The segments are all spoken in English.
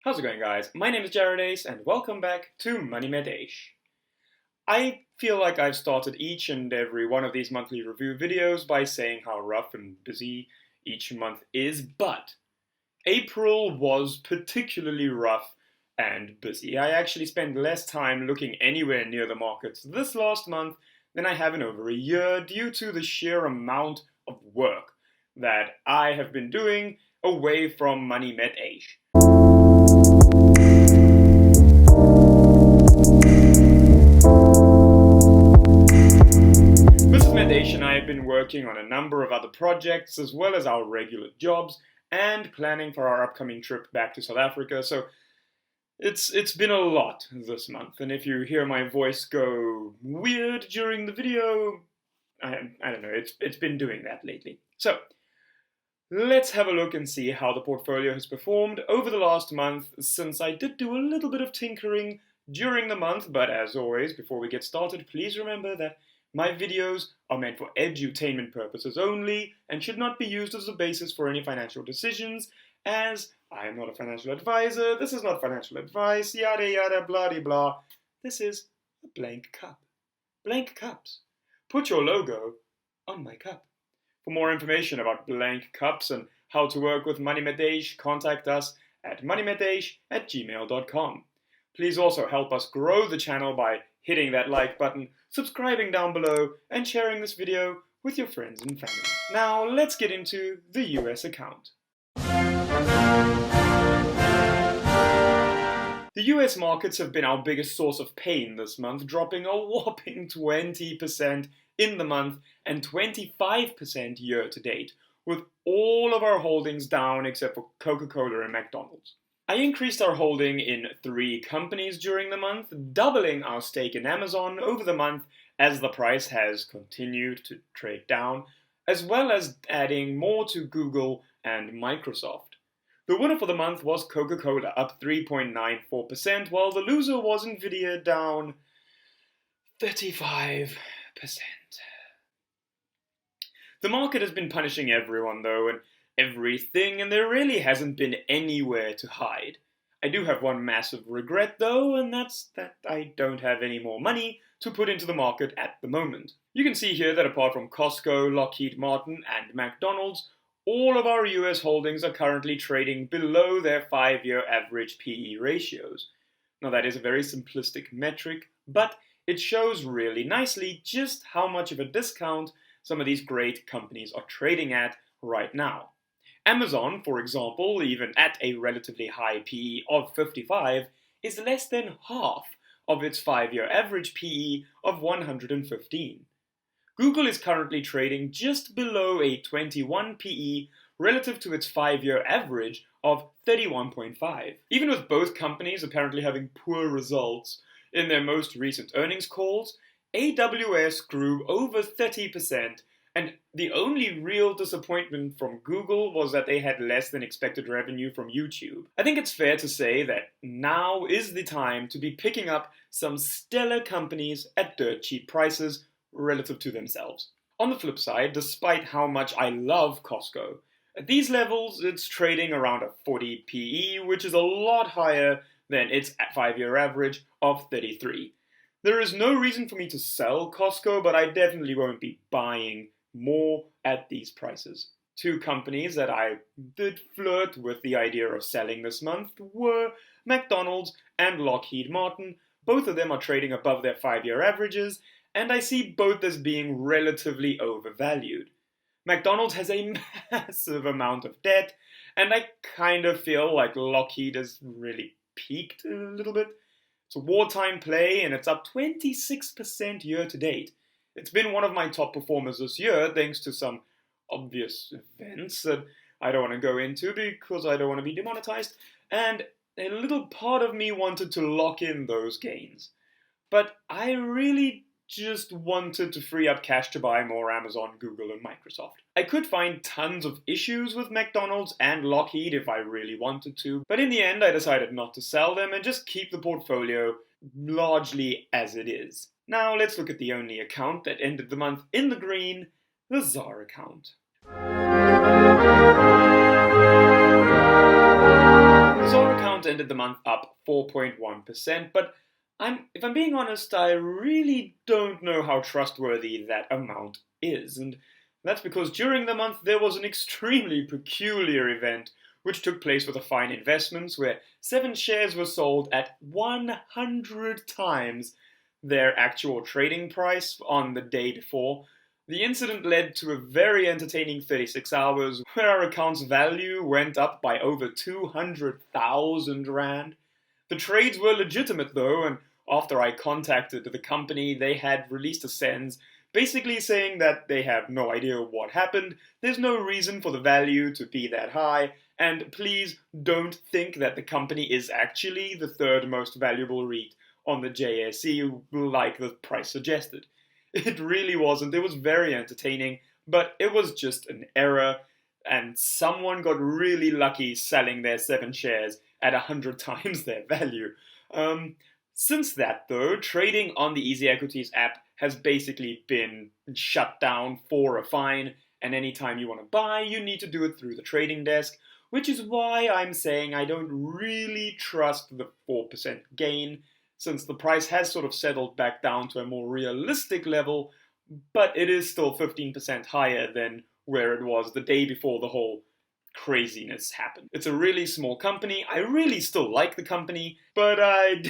How's it going, guys? My name is Jared and welcome back to MoneyMetEish. I feel like I've started each and every one of these monthly review videos by saying how rough and busy each month is, but April was particularly rough and busy. I actually spent less time looking anywhere near the markets this last month than I have in over a year due to the sheer amount of work that I have been doing away from MoneyMetEish. Met Eish and I have been working on a number of other projects as well as our regular jobs and planning for our upcoming trip back to South Africa, so it's been a lot this month, and if you hear my voice go weird during the video, I don't know, it's been doing that lately. So let's have a look and see how the portfolio has performed over the last month, since I did do a little bit of tinkering during the month, but as always, before we get started, please remember that my videos are meant for edutainment purposes only and should not be used as a basis for any financial decisions, as I am not a financial advisor, this is not financial advice, yada yada blah de blah. This is a blank cup. Blank cups. Put your logo on my cup. For more information about blank cups and how to work with MoneyMetEish, contact us at MoneyMetEish@gmail.com. Please also help us grow the channel by hitting that like button, subscribing down below, and sharing this video with your friends and family. Now let's get into the US account. The US markets have been our biggest source of pain this month, dropping a whopping 20% in the month and 25% year to date, with all of our holdings down except for Coca-Cola and McDonald's. I increased our holding in 3 companies during the month, doubling our stake in Amazon over the month as the price has continued to trade down, as well as adding more to Google and Microsoft. The winner for the month was Coca-Cola, up 3.94%, while the loser was Nvidia, down 35%. The market has been punishing everyone though, and everything, and there really hasn't been anywhere to hide. I do have one massive regret though, and that's that I don't have any more money to put into the market at the moment. You can see here that apart from Costco, Lockheed Martin, and McDonald's, all of our US holdings are currently trading below their 5-year average PE ratios. Now that is a very simplistic metric, but it shows really nicely just how much of a discount some of these great companies are trading at right now. Amazon, for example, even at a relatively high PE of 55, is less than half of its 5-year average PE of 115. Google is currently trading just below a 21 PE relative to its 5-year average of 31.5. Even with both companies apparently having poor results in their most recent earnings calls, AWS grew over 30%, and the only real disappointment from Google was that they had less than expected revenue from YouTube. I think it's fair to say that now is the time to be picking up some stellar companies at dirt cheap prices relative to themselves. On the flip side, despite how much I love Costco, at these levels it's trading around a 40 PE, which is a lot higher than its 5-year average of 33. There is no reason for me to sell Costco, but I definitely won't be buying more at these prices. 2 companies that I did flirt with the idea of selling this month were McDonald's and Lockheed Martin. Both of them are trading above their 5-year averages, and I see both as being relatively overvalued. McDonald's has a massive amount of debt, and I kind of feel like Lockheed has really peaked a little bit. It's a wartime play, and it's up 26% year to date. It's been one of my top performers this year, thanks to some obvious events that I don't want to go into because I don't want to be demonetized, and a little part of me wanted to lock in those gains. But I really just wanted to free up cash to buy more Amazon, Google, and Microsoft. I could find tons of issues with McDonald's and Lockheed if I really wanted to, but in the end I decided not to sell them and just keep the portfolio largely as it is. Now let's look at the only account that ended the month in the green, the Tsar account. The Tsar account ended the month up 4.1%, but if I'm being honest, I really don't know how trustworthy that amount is, and that's because during the month there was an extremely peculiar event which took place with the Fine Investments, where 7 shares were sold at 100 times their actual trading price on the day before. The incident led to a very entertaining 36 hours where our account's value went up by over 200,000 Rand. The trades were legitimate though, and after I contacted the company, they had released a SENS basically saying that they have no idea what happened, there's no reason for the value to be that high, and please don't think that the company is actually the 3rd most valuable REIT on the JSE like the price suggested. It really wasn't. It was very entertaining, but it was just an error, and someone got really lucky selling their 7 shares at 100 times their value. Since that, though, trading on the EasyEquities app has basically been shut down for a fine, and anytime you want to buy, you need to do it through the trading desk, which is why I'm saying I don't really trust the 4% gain, since the price has sort of settled back down to a more realistic level, but it is still 15% higher than where it was the day before the whole craziness happened. It's a really small company. I really still like the company, but I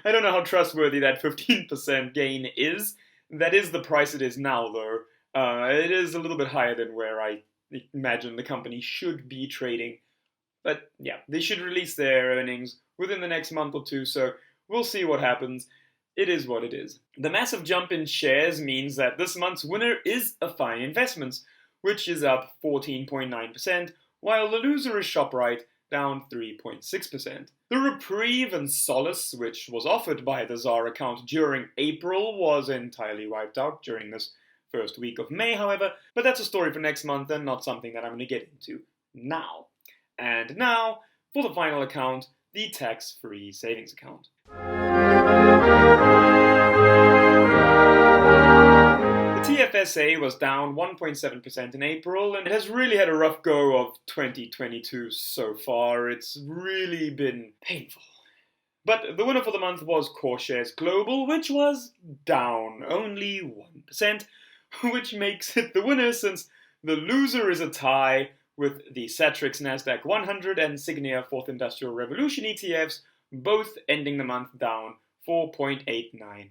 don't know how trustworthy that 15% gain is. That is the price it is now, though. It is a little bit higher than where I imagine the company should be trading. But yeah, they should release their earnings within the next month or two, so we'll see what happens. It is what it is. The massive jump in shares means that this month's winner is a Fine Investments, which is up 14.9%, while the loser is ShopRite, down 3.6%. The reprieve and solace which was offered by the Tsar account during April was entirely wiped out during this first week of May, however, but that's a story for next month and not something that I'm going to get into now. And now, for the final account, the tax-free savings account. The TFSA was down 1.7% in April, and it has really had a rough go of 2022 so far. It's really been painful. But the winner for the month was Core Shares Global, which was down only 1%, which makes it the winner since the loser is a tie with the Satrix Nasdaq 100 and Signia 4th Industrial Revolution ETFs, both ending the month down 4.89%.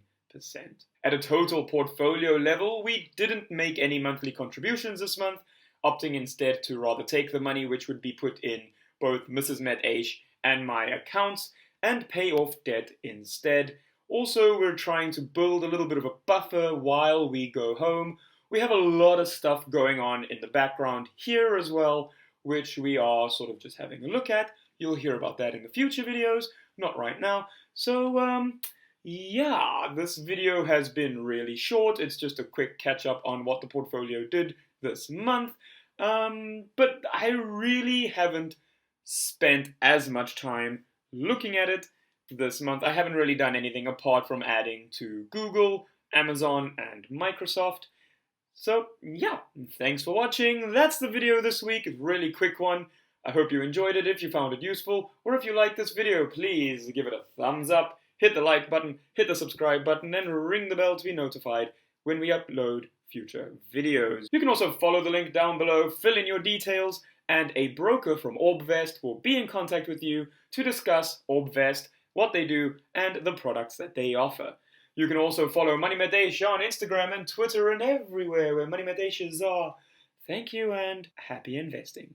At a total portfolio level, we didn't make any monthly contributions this month, opting instead to rather take the money which would be put in both Mrs. MetEish and my accounts and pay off debt instead. Also, we're trying to build a little bit of a buffer while we go home. We have a lot of stuff going on in the background here as well, which we are sort of just having a look at. You'll hear about that in the future videos, not right now. So, yeah, this video has been really short. It's just a quick catch up on what the portfolio did this month. But I really haven't spent as much time looking at it this month. I haven't really done anything apart from adding to Google, Amazon, and Microsoft. So, yeah, thanks for watching. That's the video this week. A really quick one. I hope you enjoyed it. If you found it useful, or if you liked this video, please give it a thumbs up. Hit the like button, hit the subscribe button, and ring the bell to be notified when we upload future videos. You can also follow the link down below, fill in your details, and a broker from Orbvest will be in contact with you to discuss Orbvest, what they do, and the products that they offer. You can also follow MoneyMetEish on Instagram and Twitter and everywhere where MoneyMetEishes are. Thank you and happy investing.